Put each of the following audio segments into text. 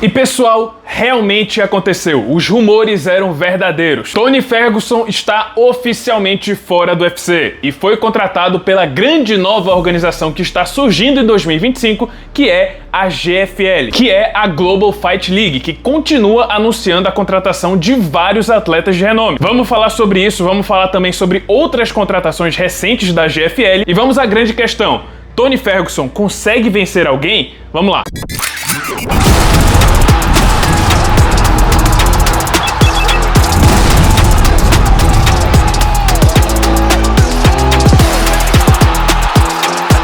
E pessoal, realmente aconteceu. Os rumores eram verdadeiros. Tony Ferguson está oficialmente fora do UFC e foi contratado pela grande nova organização que está surgindo em 2025, que é a GFL, que é a Global Fight League, que continua anunciando a contratação de vários atletas de renome. Vamos falar sobre isso, vamos falar também sobre outras contratações recentes da GFL e vamos à grande questão. Tony Ferguson consegue vencer alguém? Vamos lá.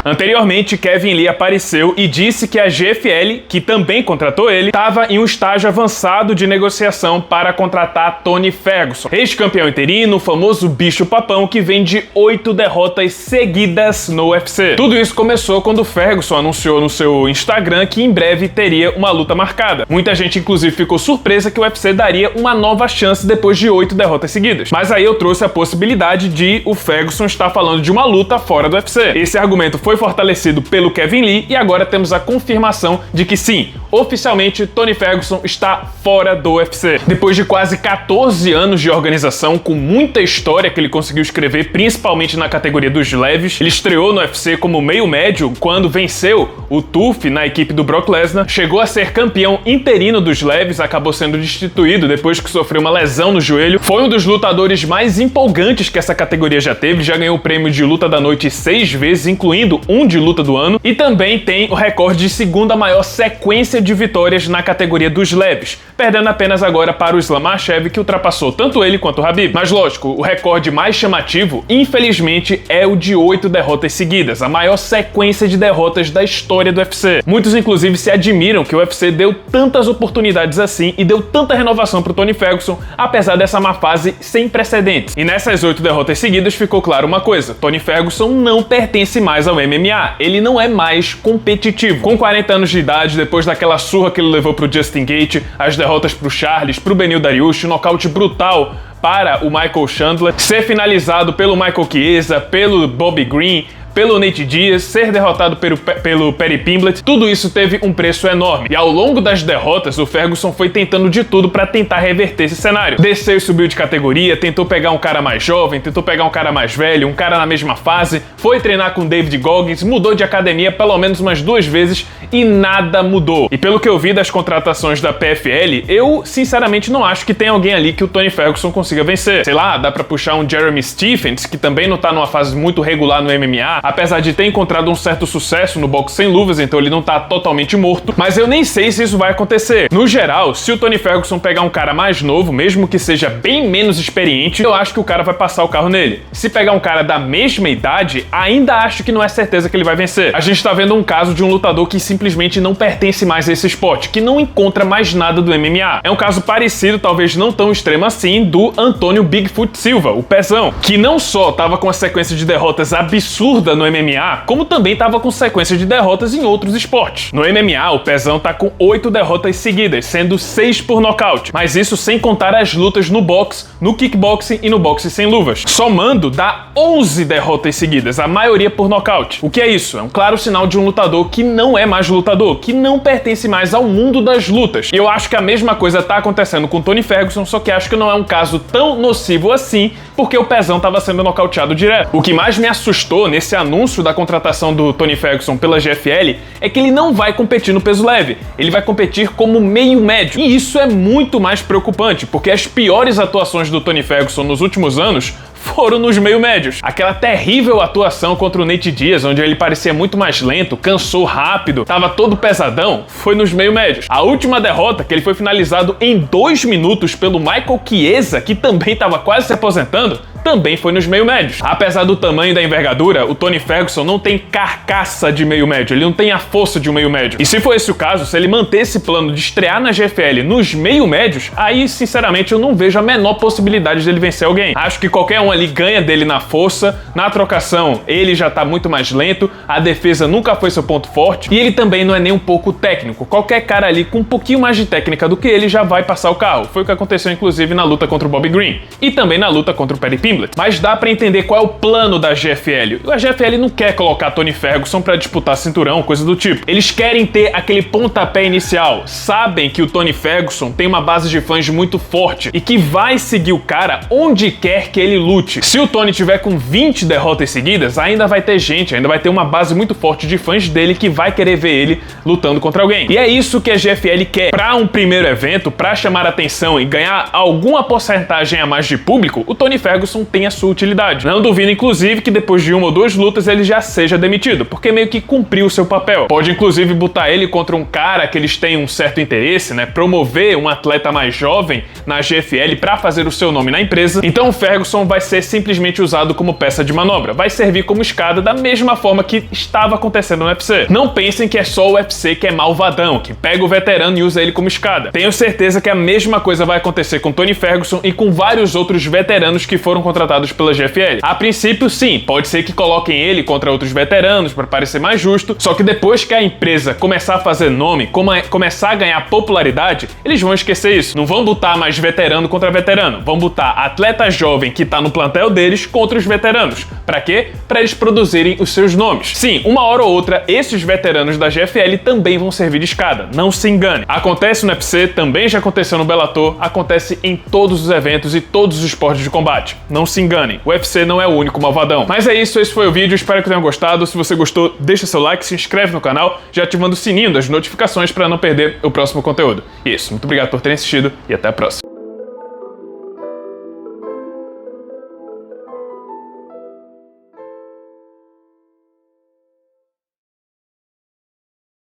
Anteriormente, Kevin Lee apareceu e disse que a GFL, que também contratou ele, estava em um estágio avançado de negociação para contratar Tony Ferguson, ex-campeão interino, o famoso bicho-papão que vem de 8 derrotas seguidas no UFC. Tudo isso começou quando Ferguson anunciou no seu Instagram que em breve teria uma luta marcada. Muita gente, inclusive, ficou surpresa que o UFC daria uma nova chance depois de 8 derrotas seguidas. Mas aí eu trouxe a possibilidade de o Ferguson estar falando de uma luta fora do UFC. Esse argumento foi fortalecido pelo Kevin Lee e agora temos a confirmação de que sim, oficialmente Tony Ferguson está fora do UFC. Depois de quase 14 anos de organização, com muita história que ele conseguiu escrever, principalmente na categoria dos leves, ele estreou no UFC como meio médio quando venceu o TUF na equipe do Brock Lesnar, chegou a ser campeão interino dos leves, acabou sendo destituído depois que sofreu uma lesão no joelho, foi um dos lutadores mais empolgantes que essa categoria já teve, já ganhou o prêmio de luta da noite 6 vezes, incluindo um de luta do ano, e também tem o recorde de segunda maior sequência de vitórias na categoria dos leves, perdendo apenas agora para o Islam Makhachev, que ultrapassou tanto ele quanto o Khabib. Mas lógico, o recorde mais chamativo, infelizmente, é o de 8 derrotas seguidas, a maior sequência de derrotas da história do UFC. Muitos inclusive se admiram que o UFC deu tantas oportunidades assim e deu tanta renovação para o Tony Ferguson, apesar dessa má fase sem precedentes. E nessas 8 derrotas seguidas ficou claro uma coisa: Tony Ferguson não pertence mais ao MMA. Ele não é mais competitivo. Com 40 anos de idade, depois daquela surra que ele levou pro Justin Gaethje, as derrotas pro Charles, pro Beneil Dariush, um nocaute brutal para o Michael Chandler, ser finalizado pelo Michael Chiesa, pelo Bobby Green, pelo Nate Diaz, ser derrotado pelo Paddy Pimblett, tudo isso teve um preço enorme. E ao longo das derrotas, o Ferguson foi tentando de tudo para tentar reverter esse cenário. Desceu e subiu de categoria, tentou pegar um cara mais jovem, tentou pegar um cara mais velho, um cara na mesma fase, foi treinar com David Goggins, mudou de academia pelo menos umas 2 vezes e nada mudou. E pelo que eu vi das contratações da PFL, eu sinceramente não acho que tem alguém ali que o Tony Ferguson consiga vencer. Sei lá, dá pra puxar um Jeremy Stephens, que também não tá numa fase muito regular no MMA, apesar de ter encontrado um certo sucesso no boxe sem luvas, então ele não tá totalmente morto, mas eu nem sei se isso vai acontecer. No geral, se o Tony Ferguson pegar um cara mais novo, mesmo que seja bem menos experiente, eu acho que o cara vai passar o carro nele. Se pegar um cara da mesma idade, ainda acho que não é certeza que ele vai vencer. A gente tá vendo um caso de um lutador que simplesmente não pertence mais a esse esporte, que não encontra mais nada do MMA. É um caso parecido, talvez não tão extremo assim, do Antônio Bigfoot Silva, o Pezão, que não só tava com uma sequência de derrotas absurda no MMA, como também estava com sequência de derrotas em outros esportes. No MMA, o Pezão tá com 8 derrotas seguidas, sendo 6 por nocaute, mas isso sem contar as lutas no boxe, no kickboxing e no boxe sem luvas. Somando, dá 11 derrotas seguidas, a maioria por nocaute. O que é isso? É um claro sinal de um lutador que não é mais lutador, que não pertence mais ao mundo das lutas. E eu acho que a mesma coisa tá acontecendo com Tony Ferguson, só que acho que não é um caso tão nocivo assim, porque o Pezão estava sendo nocauteado direto. O que mais me assustou nesse anúncio da contratação do Tony Ferguson pela GFL é que ele não vai competir no peso leve, ele vai competir como meio médio. E isso é muito mais preocupante, porque as piores atuações do Tony Ferguson nos últimos anos foram nos meio médios. Aquela terrível atuação contra o Nate Diaz, onde ele parecia muito mais lento, cansou rápido, tava todo pesadão, foi nos meio médios. A última derrota, que ele foi finalizado em 2 minutos pelo Michael Chiesa, que também estava quase se aposentando, também foi nos meio médios. Apesar do tamanho e da envergadura, o Tony Ferguson não tem carcaça de meio médio, ele não tem a força de um meio médio. E se for esse o caso, se ele manter esse plano de estrear na GFL nos meio médios, aí sinceramente eu não vejo a menor possibilidade dele vencer alguém. Acho que qualquer um ali ganha dele na força, na trocação ele já tá muito mais lento, a defesa nunca foi seu ponto forte e ele também não é nem um pouco técnico. Qualquer cara ali com um pouquinho mais de técnica do que ele já vai passar o carro. Foi o que aconteceu inclusive na luta contra o Bobby Green e também na luta contra o Paddy Pimblett. gimlet. Mas dá pra entender qual é o plano da GFL. A GFL não quer colocar Tony Ferguson pra disputar cinturão, coisa do tipo. Eles querem ter aquele pontapé inicial. Sabem que o Tony Ferguson tem uma base de fãs muito forte e que vai seguir o cara onde quer que ele lute. Se o Tony tiver com 20 derrotas seguidas, ainda vai ter gente, ainda vai ter uma base muito forte de fãs dele que vai querer ver ele lutando contra alguém. E é isso que a GFL quer. Pra um primeiro evento, pra chamar atenção e ganhar alguma porcentagem a mais de público, o Tony Ferguson tem a sua utilidade. Não duvido, inclusive, que depois de uma ou duas lutas ele já seja demitido, porque meio que cumpriu o seu papel. Pode, inclusive, botar ele contra um cara que eles têm um certo interesse, né? Promover um atleta mais jovem na GFL pra fazer o seu nome na empresa. Então o Ferguson vai ser simplesmente usado como peça de manobra. Vai servir como escada da mesma forma que estava acontecendo no UFC. Não pensem que é só o UFC que é malvadão, que pega o veterano e usa ele como escada. Tenho certeza que a mesma coisa vai acontecer com Tony Ferguson e com vários outros veteranos que foram contratados pela GFL. A princípio, sim, pode ser que coloquem ele contra outros veteranos para parecer mais justo, só que depois que a empresa começar a fazer nome, começar a ganhar popularidade, eles vão esquecer isso. Não vão botar mais veterano contra veterano, vão botar atleta jovem que tá no plantel deles contra os veteranos. Pra quê? Pra eles produzirem os seus nomes. Sim, uma hora ou outra, esses veteranos da GFL também vão servir de escada, não se engane. Acontece no UFC, também já aconteceu no Bellator, acontece em todos os eventos e todos os esportes de combate. Não se enganem, o UFC não é o único malvadão. Mas é isso, esse foi o vídeo, espero que tenham gostado. Se você gostou, deixa seu like, se inscreve no canal, já ativando o sininho das notificações para não perder o próximo conteúdo. E é isso, muito obrigado por terem assistido e até a próxima.